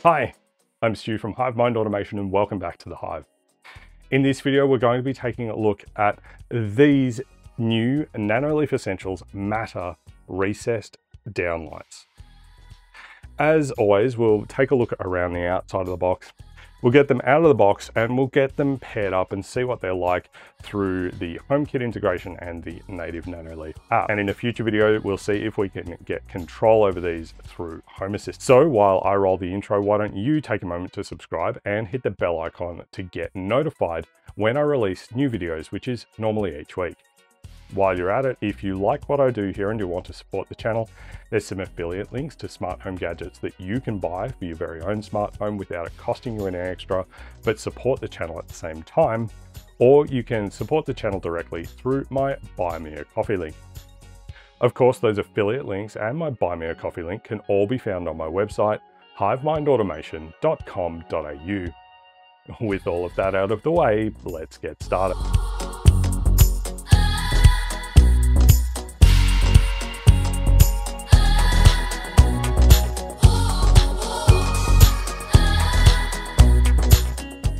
Hi, I'm Stu from Hivemind Automation and welcome back to the Hive. In this video, we're going to be taking a look at these new Nanoleaf Essentials Matter recessed downlights. As always, we'll take a look around the outside of the box. We'll get them out of the box and we'll get them paired up and see what they're like through the HomeKit integration and the native Nanoleaf app. And in a future video, we'll see if we can get control over these through Home Assist. So while I roll the intro, why don't you take a moment to subscribe and hit the bell icon to get notified when I release new videos, which is normally each week. While you're at it, if you like what I do here and you want to support the channel, there's some affiliate links to smart home gadgets that you can buy for your very own smart home without it costing you any extra, but support the channel at the same time. Or you can support the channel directly through my Buy Me a Coffee link. Of course, those affiliate links and my Buy Me a Coffee link can all be found on my website, hivemindautomation.com.au. With all of that out of the way, let's get started.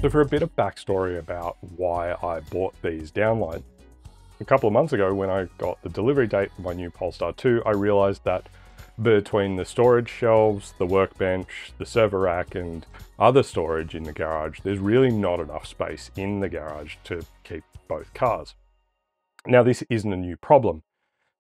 So for a bit of backstory about why I bought these downlights, a couple of months ago when I got the delivery date for my new Polestar 2, I realized that between the storage shelves, the workbench, the server rack, and other storage in the garage, there's really not enough space in the garage to keep both cars. Now, this isn't a new problem.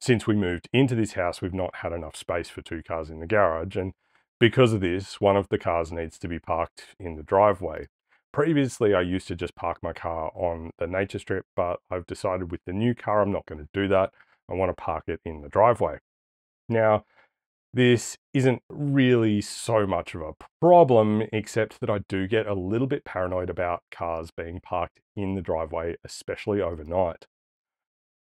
Since we moved into this house, we've not had enough space for two cars in the garage, and because of this, one of the cars needs to be parked in the driveway. Previously, I used to just park my car on the nature strip, but I've decided with the new car, I'm not going to do that. I want to park it in the driveway. Now, this isn't really so much of a problem, except that I do get a little bit paranoid about cars being parked in the driveway, especially overnight.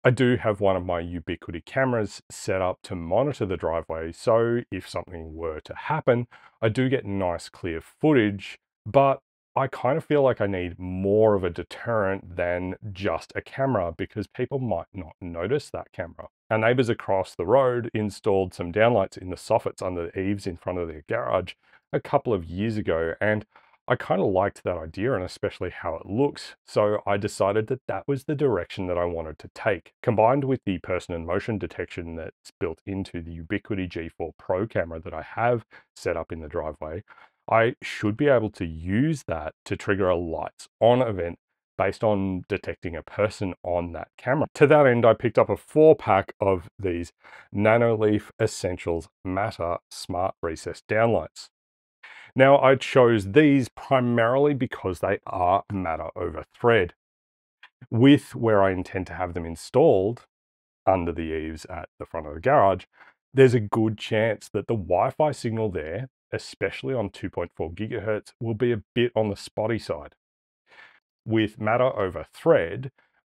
I do have one of my Ubiquiti cameras set up to monitor the driveway, so if something were to happen, I do get nice clear footage, but I kind of feel like I need more of a deterrent than just a camera because people might not notice that camera. Our neighbors across the road installed some downlights in the soffits under the eaves in front of their garage a couple of years ago, and I kind of liked that idea and especially how it looks. So I decided that that was the direction that I wanted to take. Combined with the person and motion detection that's built into the Ubiquiti G4 Pro camera that I have set up in the driveway, I should be able to use that to trigger a lights on event based on detecting a person on that camera. To that end, I picked up a 4-pack of these Nanoleaf Essentials Matter Smart Recessed Downlights. Now, I chose these primarily because they are Matter over Thread. With where I intend to have them installed under the eaves at the front of the garage, there's a good chance that the Wi-Fi signal there, especially on 2.4 gigahertz, will be a bit on the spotty side. With Matter over Thread,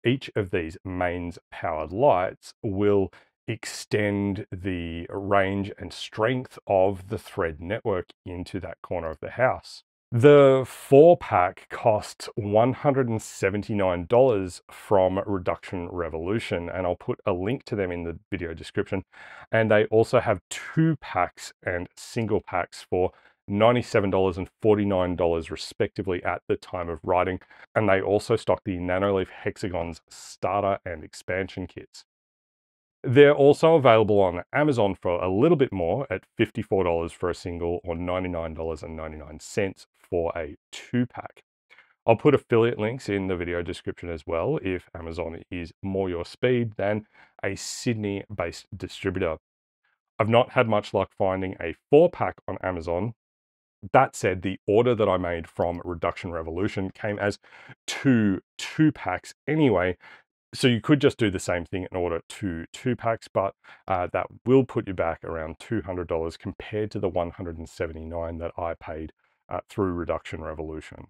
each of these mains powered lights will extend the range and strength of the Thread network into that corner of the house. The 4-pack costs $179 from Reduction Revolution, and I'll put a link to them in the video description. And they also have 2 packs and single packs for $97 and $49 respectively at the time of writing. And they also stock the Nanoleaf Hexagons starter and expansion kits. They're also available on Amazon for a little bit more at $54 for a single or $99.99 for a 2-pack. I'll put affiliate links in the video description as well if Amazon is more your speed than a Sydney-based distributor. I've not had much luck finding a 4-pack on Amazon. That said, the order that I made from Reduction Revolution came as 2-packs anyway, so you could just do the same thing and order 2-packs, but that will put you back around $200 compared to the $179 that I paid through Reduction Revolution.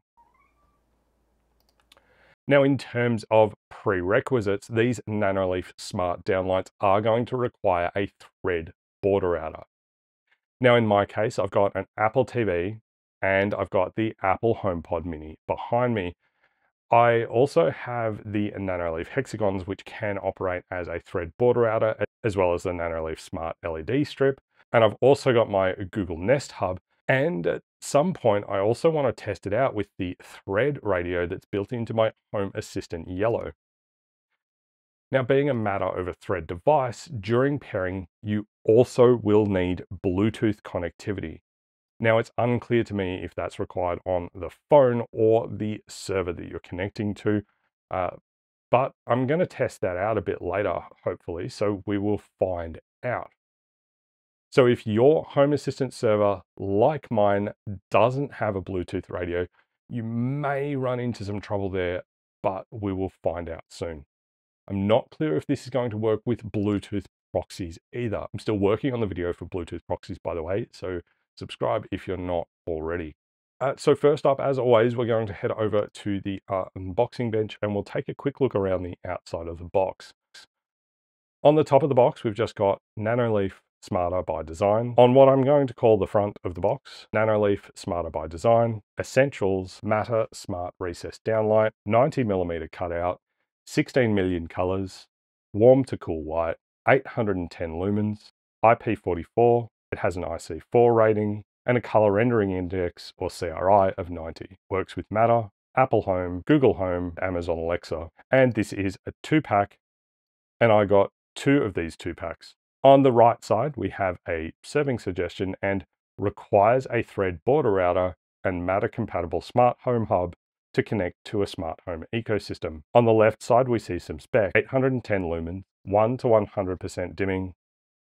Now, in terms of prerequisites, these Nanoleaf Smart Downlights are going to require a Thread border router. Now, in my case, I've got an Apple TV and I've got the Apple HomePod Mini behind me. I also have the Nanoleaf hexagons, which can operate as a thread border router, as well as the Nanoleaf smart LED strip. And I've also got my Google Nest Hub. And at some point, I also want to test it out with the Thread radio that's built into my Home Assistant Yellow. Now, being a Matter over Thread device, during pairing, you also will need Bluetooth connectivity. Now, it's unclear to me if that's required on the phone or the server that you're connecting to, but I'm going to test that out a bit later, hopefully, so we will find out. So if your Home Assistant server, like mine, doesn't have a Bluetooth radio, you may run into some trouble there, but we will find out soon. I'm not clear if this is going to work with Bluetooth proxies either. I'm still working on the video for Bluetooth proxies, by the way, so subscribe if you're not already. So first up, as always, we're going to head over to the unboxing bench and we'll take a quick look around the outside of the box. On the top of the box, we've just got Nanoleaf Smarter by Design. On what I'm going to call the front of the box, Nanoleaf Smarter by Design, Essentials Matter Smart Recessed Downlight, 90mm cutout, 16 million colors, warm to cool white, 810 lumens, IP44, it has an IC4 rating, and a color rendering index, or CRI, of 90. Works with Matter, Apple Home, Google Home, Amazon Alexa, and this is a 2-pack, and I got 2 of these 2-packs. On the right side, we have a serving suggestion and requires a Thread border router and Matter compatible smart home hub to connect to a smart home ecosystem. On the left side, we see some spec: 810 lumens, 1 to 100% dimming,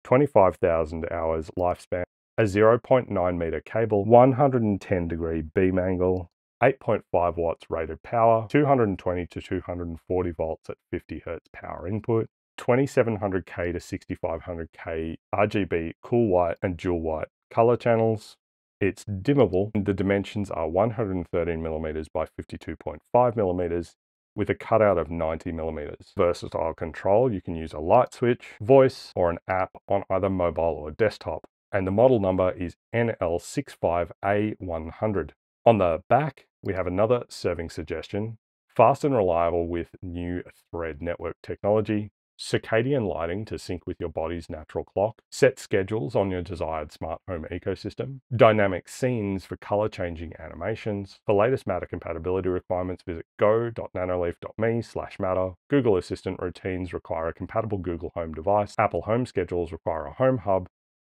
25,000 hours lifespan, a 0.9 meter cable, 110-degree beam angle, 8.5 watts rated power, 220 to 240 volts at 50 hertz power input, 2700K to 6500K RGB cool white and dual white color channels. It's dimmable. The dimensions are 113mm by 52.5mm with a cutout of 90mm. Versatile control, you can use a light switch, voice, or an app on either mobile or desktop. And the model number is NL65A100. On the back, we have another serving suggestion: fast and reliable with new Thread network technology, circadian lighting to sync with your body's natural clock, set schedules on your desired smart home ecosystem, dynamic scenes for color changing animations. For latest Matter compatibility requirements, visit go.nanoleaf.me/matter. Google Assistant routines require a compatible Google Home device. Apple Home schedules require a home hub.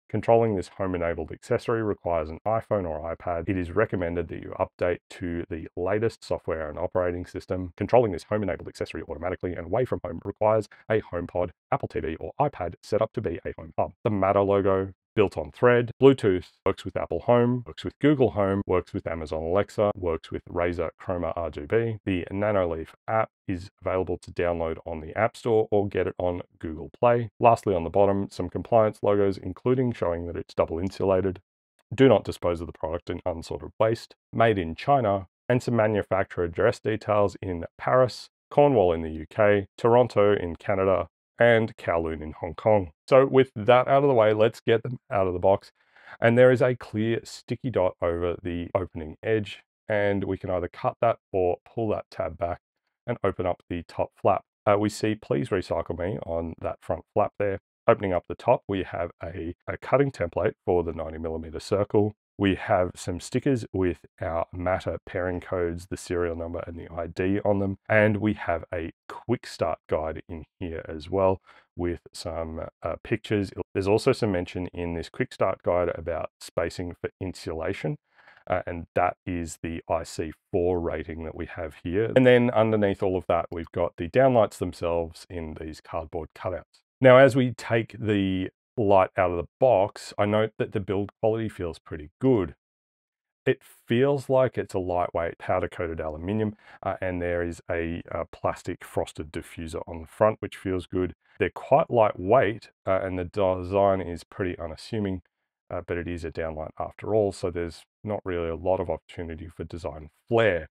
Controlling this home-enabled accessory requires an iPhone or iPad. It is recommended that you update to the latest software and operating system. Controlling this home-enabled accessory automatically and away from home requires a HomePod, Apple TV, or iPad set up to be a home hub. The Matter logo, built on Thread, Bluetooth, works with Apple Home, works with Google Home, works with Amazon Alexa, works with Razer Chroma RGB. The Nanoleaf app is available to download on the App Store or get it on Google Play. Lastly, on the bottom, some compliance logos, including showing that it's double insulated, do not dispose of the product in unsorted waste, made in China, and some manufacturer address details in Paris, Cornwall in the UK, Toronto in Canada, and Kowloon in Hong Kong. So with that out of the way, let's get them out of the box. And there is a clear sticky dot over the opening edge, and we can either cut that or pull that tab back and open up the top flap. We see "Please recycle me" on that front flap there. Opening up the top, we have a cutting template for the 90mm circle. We have some stickers with our Matter pairing codes, the serial number and the ID on them. And we have a quick start guide in here as well with some pictures. There's also some mention in this quick start guide about spacing for insulation. And that is the IC4 rating that we have here. And then underneath all of that, we've got the downlights themselves in these cardboard cutouts. Now, as we take the light out of the box, I note that the build quality feels pretty good. It feels like it's a lightweight powder-coated aluminium, and there is a plastic frosted diffuser on the front, which feels good. They're quite lightweight, and the design is pretty unassuming, but it is a downlight after all, so there's not really a lot of opportunity for design flair.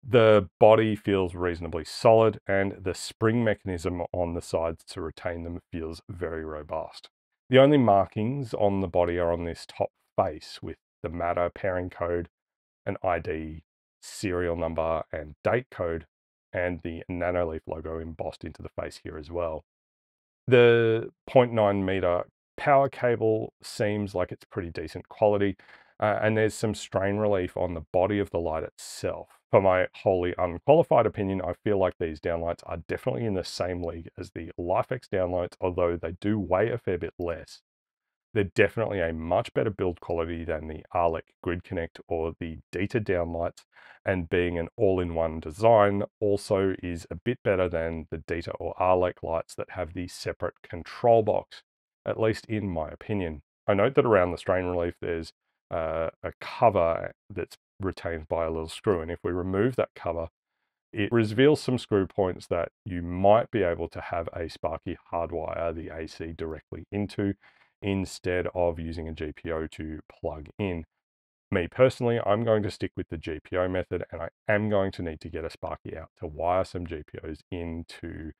The body feels reasonably solid, and the spring mechanism on the sides to retain them feels very robust. The only markings on the body are on this top face with the Matter pairing code, an ID, serial number, and date code, and the Nanoleaf logo embossed into the face here as well. The 0.9 meter power cable seems like it's pretty decent quality, and there's some strain relief on the body of the light itself. For my wholly unqualified opinion, I feel like these downlights are definitely in the same league as the LIFX downlights, although they do weigh a fair bit less. They're definitely a much better build quality than the Arlec Grid Connect or the Dita downlights, and being an all-in-one design also is a bit better than the Dita or Arlec lights that have the separate control box, at least in my opinion. I note that around the strain relief there's a cover that's retained by a little screw, and if we remove that cover, it reveals some screw points that you might be able to have a Sparky hardwire the AC directly into instead of using a GPO to plug in. Me personally, I'm going to stick with the GPO method, and I am going to need to get a Sparky out to wire some GPOs into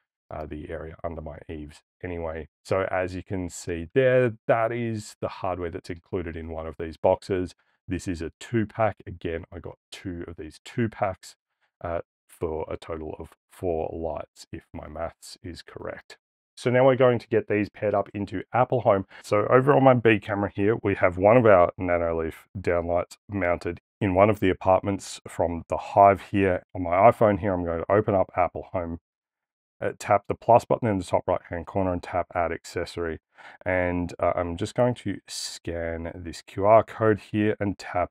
the area under my eaves anyway. So as you can see there, that is the hardware that's included in one of these boxes. This is a 2-pack. Again, I got 2 of these 2-packs for a total of 4 lights, if my maths is correct. So now we're going to get these paired up into Apple Home. So over on my B camera here, we have one of our Nanoleaf downlights mounted in one of the apartments from the Hive here. On my iPhone here, I'm going to open up Apple Home, tap the plus button in the top right hand corner and tap add accessory. And I'm just going to scan this QR code here and tap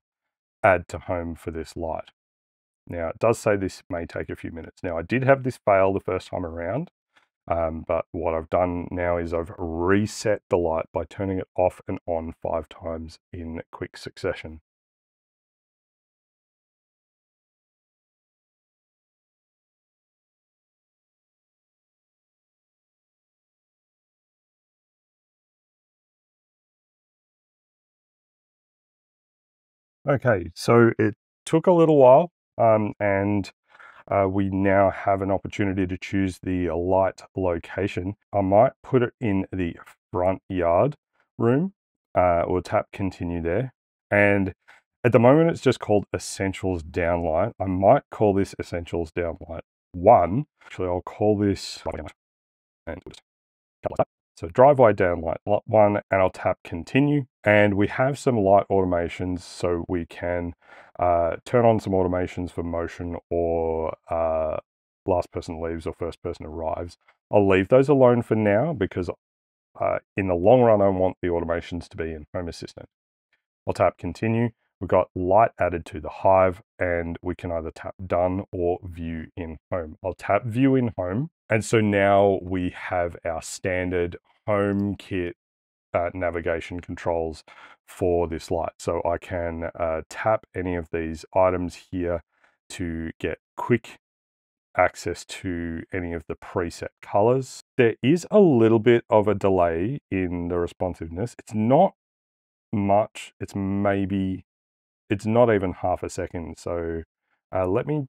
add to home for this light. Now it does say this may take a few minutes. Now I did have this fail the first time around. But what I've done now is I've reset the light by turning it off and on 5 times in quick succession. Okay, so it took a little while, and we now have an opportunity to choose the light location. I might put it in the front yard room, or tap continue there. And at the moment, it's just called Essentials Downlight. I might call this Essentials Downlight 1. Actually, I'll call this, and so driveway downlight 1, and I'll tap continue. And we have some light automations, so we can turn on some automations for motion or last person leaves or first person arrives. I'll leave those alone for now because in the long run, I want the automations to be in Home Assistant. I'll tap continue. We've got light added to the Hive, and we can either tap done or view in home. I'll tap view in home. And so now we have our standard HomeKit navigation controls for this light. So I can tap any of these items here to get quick access to any of the preset colors. There is a little bit of a delay in the responsiveness. It's not much. It's not even half a second. So I will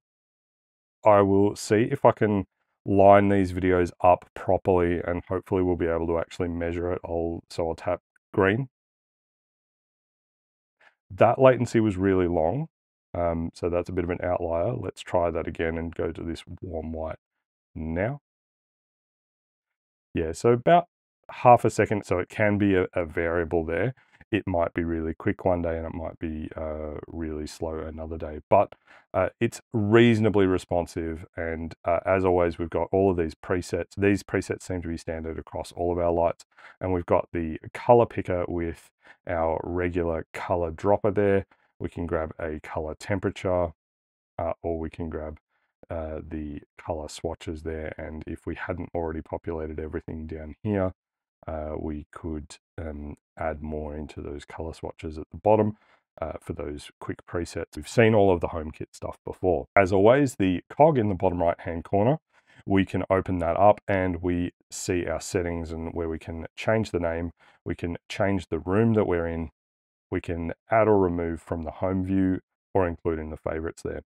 see if I can line these videos up properly, and hopefully we'll be able to actually measure it. So I'll tap green. That latency was really long. So that's a bit of an outlier. Let's try that again and go to this warm white now. Yeah, so about half a second. So it can be a variable there. It might be really quick one day and it might be really slow another day, but it's reasonably responsive. And as always, we've got all of these presets. These presets seem to be standard across all of our lights. And we've got the color picker with our regular color dropper there. We can grab a color temperature, or we can grab the color swatches there. And if we hadn't already populated everything down here, we could add more into those color swatches at the bottom for those quick presets. We've seen all of the HomeKit stuff before. As always, the cog in the bottom right hand corner, we can open that up and we see our settings and where we can change the name. We can change the room that we're in. We can add or remove from the home view or include in the favorites there.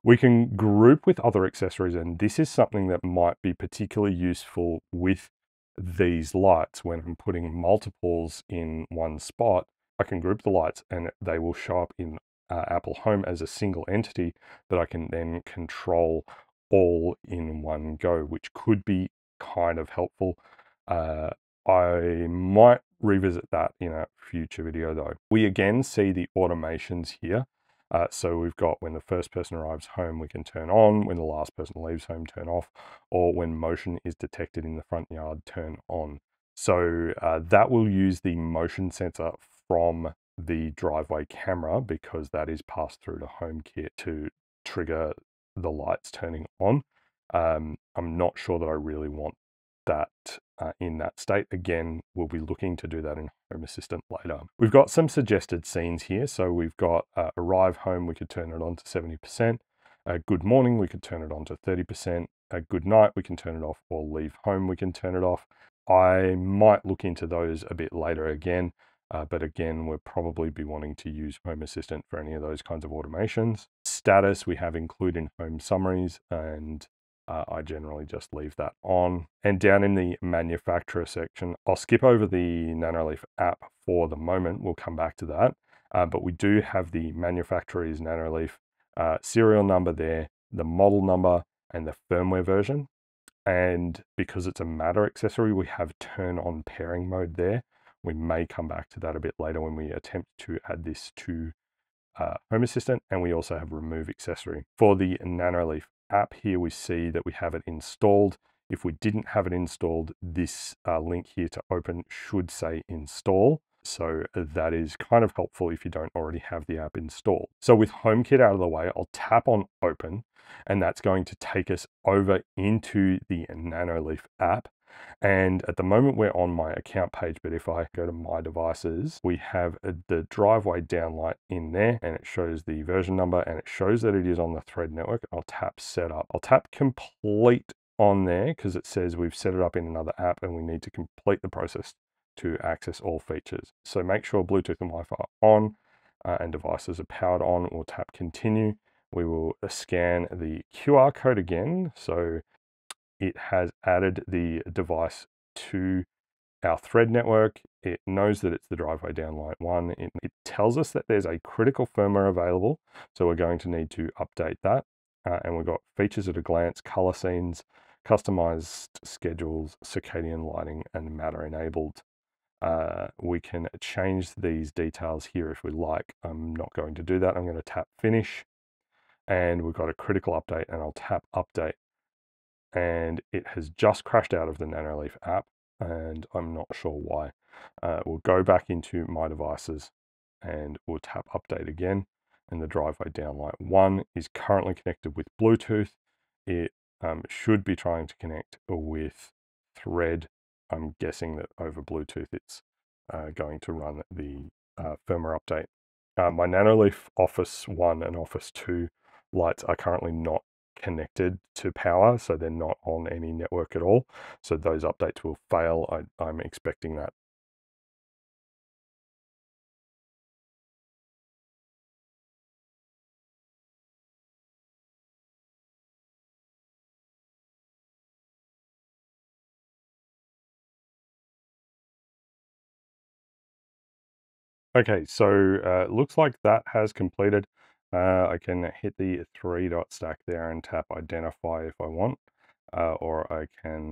We can group with other accessories, and this is something that might be particularly useful with these lights. When I'm putting multiples in one spot, I can group the lights and they will show up in Apple Home as a single entity that I can then control all in one go, which could be kind of helpful. I might revisit that in a future video though. We again see the automations here. So we've got when the first person arrives home, we can turn on, when the last person leaves home, turn off, or when motion is detected in the front yard, turn on. So that will use the motion sensor from the driveway camera, because that is passed through to HomeKit to trigger the lights turning on. I'm not sure that I really want that in that state. Again, we'll be looking to do that in Home Assistant later. We've got some suggested scenes here. So we've got arrive home, we could turn it on to 70%. Good morning, we could turn it on to 30%. Good night, we can turn it off, or leave home, we can turn it off. I might look into those a bit later again. But again, we'll probably be wanting to use Home Assistant for any of those kinds of automations. Status, we have include in home summaries, and I generally just leave that on. And down in the manufacturer section, I'll skip over the Nanoleaf app for the moment. We'll come back to that. But we do have the manufacturer's Nanoleaf serial number there, the model number, and the firmware version. And because it's a Matter accessory, we have turn on pairing mode there. We may come back to that a bit later when we attempt to add this to Home Assistant, and we also have remove accessory. For the Nanoleaf app here, we see that we have it installed. If we didn't have it installed, this link here to open should say install. So that is kind of helpful if you don't already have the app installed. So with HomeKit out of the way, I'll tap on open, and that's going to take us over into the Nanoleaf app. And at the moment we're on my account page, but if I go to my devices, we have the driveway downlight in there, and it shows the version number, and it shows that it is on the Thread network. I'll tap setup. I'll tap complete on there because it says we've set it up in another app and we need to complete the process to access all features. So make sure Bluetooth and Wi-Fi are on and devices are powered on. We'll tap continue. We will scan the QR code again. So it has added the device to our Thread network. It knows that it's the driveway downlight 1. It tells us that there's a critical firmware available, so we're going to need to update that. And we've got features at a glance, color scenes, customized schedules, circadian lighting, and Matter enabled. We can change these details here if we like. I'm not going to do that. I'm going to tap finish, and we've got a critical update, and I'll tap update. And it has just crashed out of the Nanoleaf app, and I'm not sure why. We'll go back into my devices and we'll tap update again, and the driveway downlight 1 is currently connected with Bluetooth. It should be trying to connect with Thread. I'm guessing that over Bluetooth it's going to run the firmware update. My Nanoleaf Office 1 and Office 2 lights are currently not connected to power, so they're not on any network at all. So those updates will fail. I'm expecting that. Okay, so it looks like that has completed. I can hit the 3-dot stack there and tap identify if I want. Or I can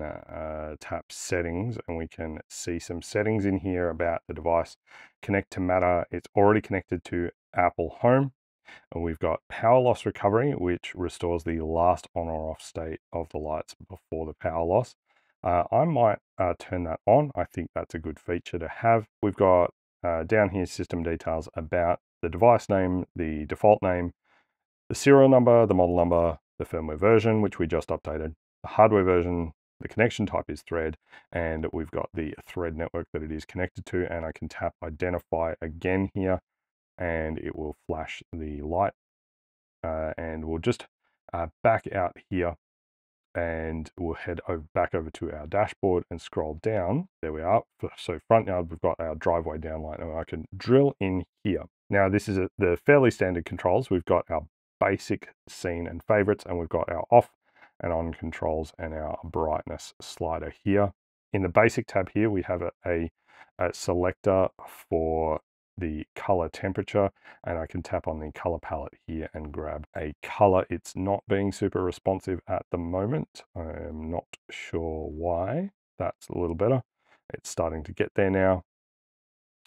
tap settings, and we can see some settings in here about the device. Connect to Matter. It's already connected to Apple Home. And we've got power loss recovery, which restores the last on or off state of the lights before the power loss. I might turn that on. I think that's a good feature to have. We've got down here system details about the device name, the default name, the serial number, the model number, the firmware version, which we just updated, the hardware version, the connection type is Thread, and we've got the Thread network that it is connected to, and I can tap identify again here, and it will flash the light. And we'll just back out here, and we'll head back over to our dashboard and scroll down. There we are. So front yard, we've got our driveway downlight, and I can drill in here. Now this is the fairly standard controls. We've got our basic scene and favorites, and we've got our off and on controls and our brightness slider here. In the basic tab here, we have a selector for the color temperature, and I can tap on the color palette here and grab a color. It's not being super responsive at the moment. I'm not sure why. That's a little better. It's starting to get there now,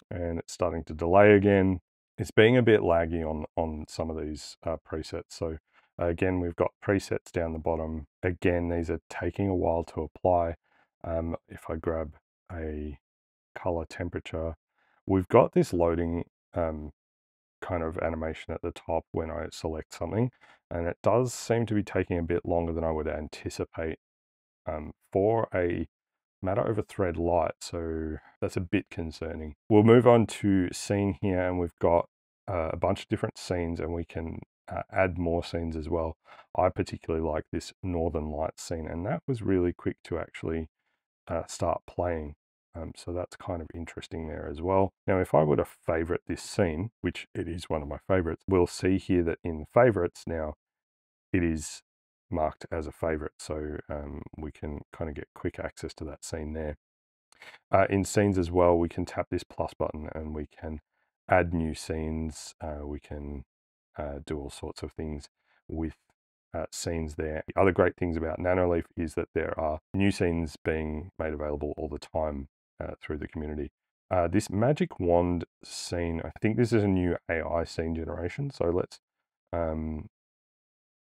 and it's starting to delay again. It's being a bit laggy on some of these presets. So again, we've got presets down the bottom. Again, these are taking a while to apply. If I grab a color temperature, we've got this loading kind of animation at the top when I select something, and it does seem to be taking a bit longer than I would anticipate for a matter over thread light, so that's a bit concerning. We'll move on to scene here, and we've got a bunch of different scenes, and we can add more scenes as well. I particularly like this Northern Lights scene, and that was really quick to actually start playing. So that's kind of interesting there as well. Now, if I were to favorite this scene, which it is one of my favorites, we'll see here that in favorites now, it is marked as a favorite. So we can kind of get quick access to that scene there. In scenes as well, we can tap this plus button and we can add new scenes. We can do all sorts of things with scenes there. The other great things about Nanoleaf is that there are new scenes being made available all the time through the community. This magic wand scene, I think this is a new AI scene generation. So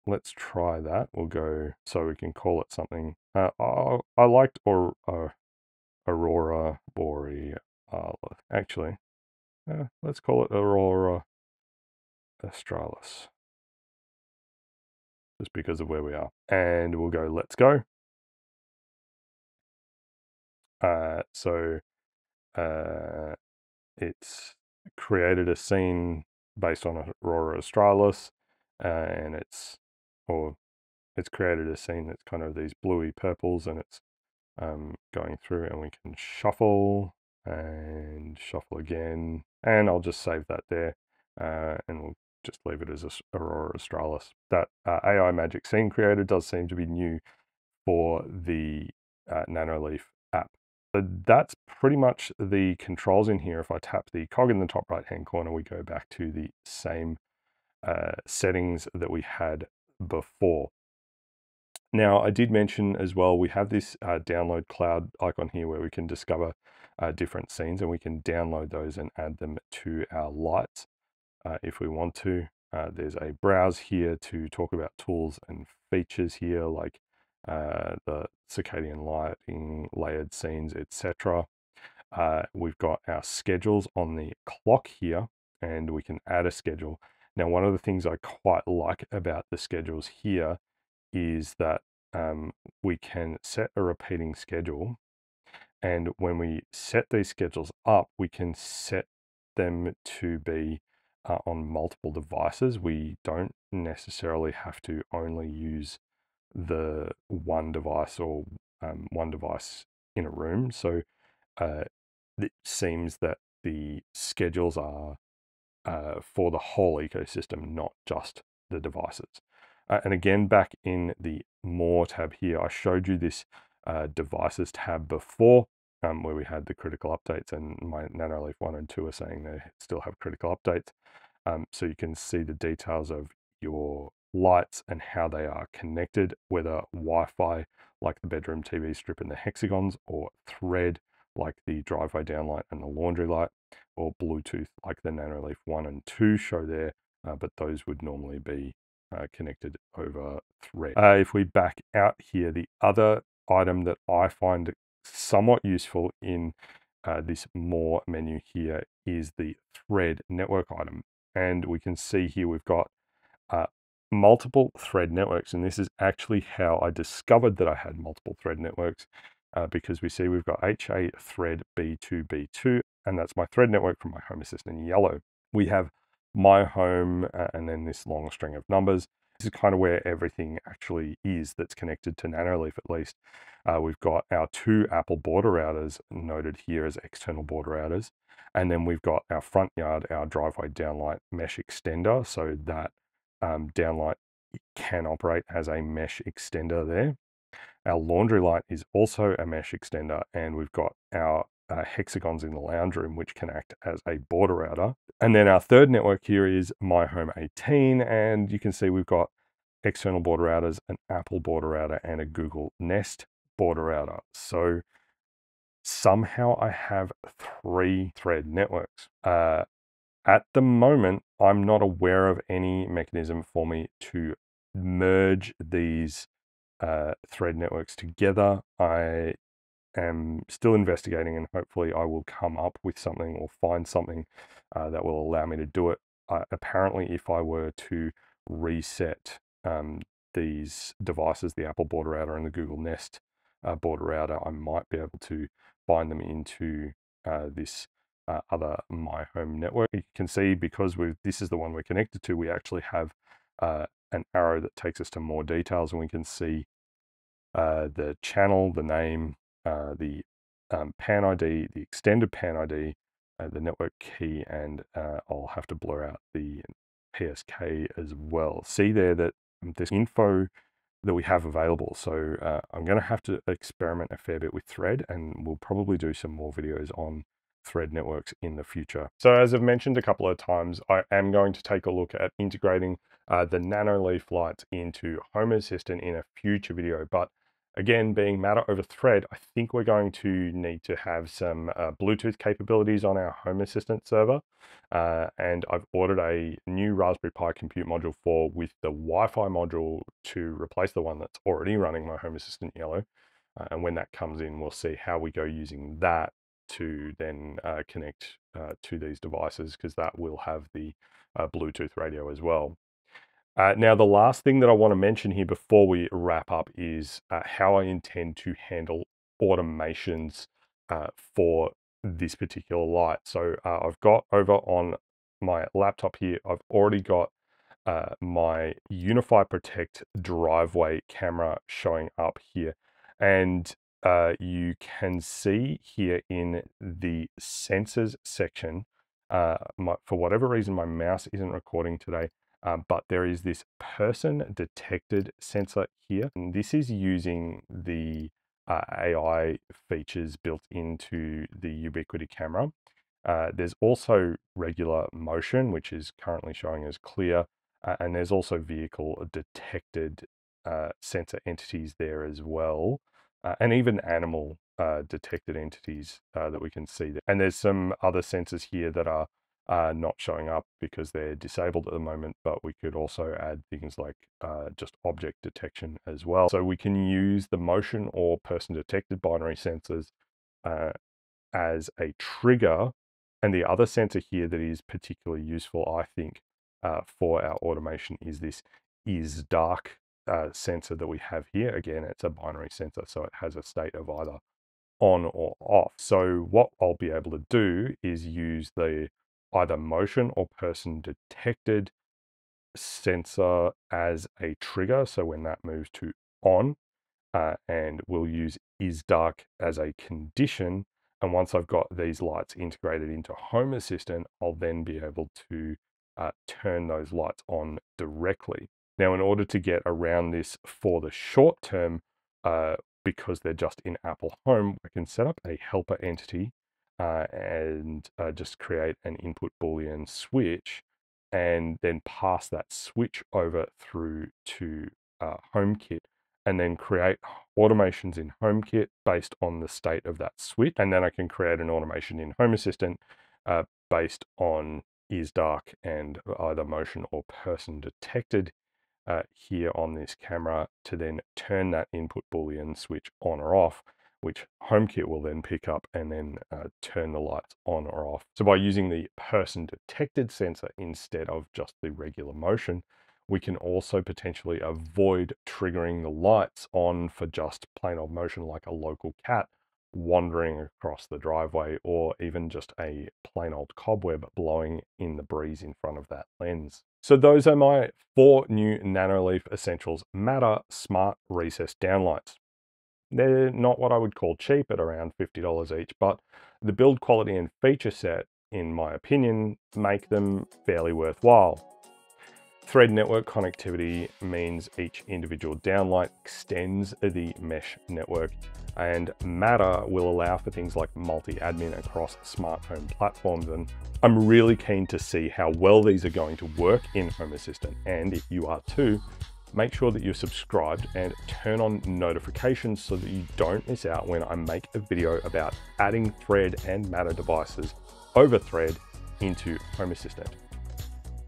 let's try that. We'll go, so we can call it something. I liked Aurora Borealis. Actually, let's call it Aurora Australis, just because of where we are. And we'll go, let's go. So it's created a scene based on Aurora Australis, and it's created a scene that's kind of these bluey purples, and it's going through, and we can shuffle and shuffle again, and I'll just save that there, and we'll just leave it as Aurora Australis. That AI Magic Scene Creator does seem to be new for the Nanoleaf app. So that's pretty much the controls in here. If I tap the cog in the top right hand corner, we go back to the same settings that we had before. Now, I did mention as well, we have this download cloud icon here where we can discover different scenes, and we can download those and add them to our lights if we want to. There's a browse here to talk about tools and features here, like the circadian lighting, layered scenes, etc. We've got our schedules on the clock here, and we can add a schedule. Now, one of the things I quite like about the schedules here is that we can set a repeating schedule, and when we set these schedules up, we can set them to be on multiple devices. We don't necessarily have to only use the one device or one device in a room. So it seems that the schedules are for the whole ecosystem, not just the devices. And again, back in the More tab here, I showed you this devices tab before, where we had the critical updates, and my Nanoleaf 1 and 2 are saying they still have critical updates. So you can see the details of your lights and how they are connected, whether Wi-Fi like the bedroom TV strip and the hexagons, or thread like the driveway downlight and the laundry light, or Bluetooth like the Nanoleaf 1 and 2 show there, but those would normally be connected over thread. If we back out here, the other item that I find somewhat useful in this More menu here is the thread network item. And we can see here we've got multiple thread networks, and this is actually how I discovered that I had multiple thread networks, because we see we've got HA thread B2B2, and that's my thread network from my Home Assistant in yellow. We have my home and then this long string of numbers. This is kind of where everything actually is that's connected to Nanoleaf, at least. We've got our 2 Apple border routers noted here as external border routers. And then we've got our front yard, our driveway downlight mesh extender, so that downlight can operate as a mesh extender there. Our laundry light is also a mesh extender, and we've got our hexagons in the lounge room, which can act as a border router. And then our third network here is My Home 18, and you can see we've got external border routers, an Apple border router, and a Google Nest border router. So somehow I have 3 Thread networks. At the moment, I'm not aware of any mechanism for me to merge these Thread networks together. I am still investigating, and hopefully I will come up with something or find something that will allow me to do it. Apparently, if I were to reset these devices, the Apple border router and the Google Nest border router, I might be able to bind them into this other My Home network. You can see, because this is the one we're connected to, we actually have an arrow that takes us to more details, and we can see the channel, the name, the PAN ID, the extended PAN ID, the network key, and I'll have to blur out the PSK as well. See there that there's info that we have available. So I'm going to have to experiment a fair bit with Thread, and we'll probably do some more videos on Thread networks in the future. So as I've mentioned a couple of times, I am going to take a look at integrating the Nanoleaf lights into Home Assistant in a future video. But again, being Matter over Thread, I think we're going to need to have some Bluetooth capabilities on our Home Assistant server. And I've ordered a new Raspberry Pi Compute Module 4 with the Wi-Fi module to replace the one that's already running my Home Assistant Yellow. And when that comes in, we'll see how we go using that to then connect to these devices, because that will have the Bluetooth radio as well. Now, the last thing that I want to mention here before we wrap up is how I intend to handle automations for this particular light. So I've got over on my laptop here, I've already got my Unify Protect driveway camera showing up here. And you can see here in the sensors section, for whatever reason, my mouse isn't recording today. But there is this person detected sensor here, and this is using the AI features built into the Ubiquiti camera. There's also regular motion, which is currently showing as clear, and there's also vehicle detected sensor entities there as well, and even animal detected entities that we can see there. And there's some other sensors here that are not showing up because they're disabled at the moment, but we could also add things like just object detection as well. So we can use the motion or person detected binary sensors as a trigger. And the other sensor here that is particularly useful, I think, for our automation is this is dark sensor that we have here. Again, it's a binary sensor, so it has a state of either on or off. So what I'll be able to do is use the either motion or person detected sensor as a trigger. So when that moves to on, and we'll use is dark as a condition. And once I've got these lights integrated into Home Assistant, I'll then be able to turn those lights on directly. Now, in order to get around this for the short term, because they're just in Apple Home, I can set up a helper entity and just create an input Boolean switch, and then pass that switch over through to HomeKit, and then create automations in HomeKit based on the state of that switch. And then I can create an automation in Home Assistant based on is dark and either motion or person detected here on this camera, to then turn that input Boolean switch on or off, which HomeKit will then pick up and then turn the lights on or off. So by using the person detected sensor instead of just the regular motion, we can also potentially avoid triggering the lights on for just plain old motion, like a local cat wandering across the driveway, or even just a plain old cobweb blowing in the breeze in front of that lens. So those are my 4 new Nanoleaf Essentials Matter Smart Recessed Downlights. They're not what I would call cheap at around $50 each, but the build quality and feature set, in my opinion, make them fairly worthwhile. Thread network connectivity means each individual downlight extends the mesh network, and Matter will allow for things like multi-admin across smart home platforms. And I'm really keen to see how well these are going to work in Home Assistant. And if you are too, make sure that you're subscribed and turn on notifications so that you don't miss out when I make a video about adding Thread and Matter devices over Thread into Home Assistant.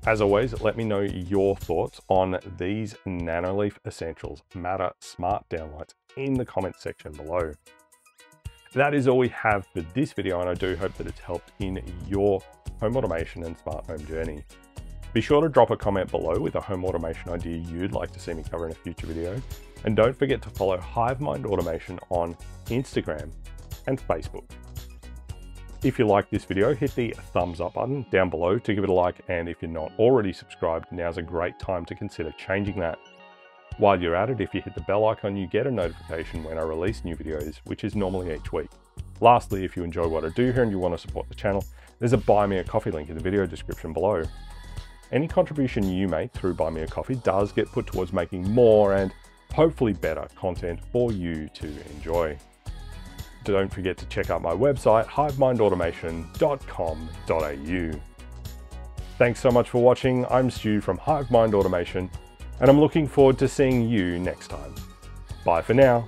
As always, let me know your thoughts on these Nanoleaf Essentials Matter Smart Downlights in the comments section below. That is all we have for this video, and I do hope that it's helped in your home automation and smart home journey. Be sure to drop a comment below with a home automation idea you'd like to see me cover in a future video. And don't forget to follow Hivemind Automation on Instagram and Facebook. If you like this video, hit the thumbs up button down below to give it a like, and if you're not already subscribed, now's a great time to consider changing that. While you're at it, if you hit the bell icon, you get a notification when I release new videos, which is normally each week. Lastly, if you enjoy what I do here and you want to support the channel, there's a Buy Me a Coffee link in the video description below. Any contribution you make through Buy Me a Coffee does get put towards making more and hopefully better content for you to enjoy. Don't forget to check out my website, hivemindautomation.com.au. Thanks so much for watching. I'm Stu from Hivemind Automation, and I'm looking forward to seeing you next time. Bye for now.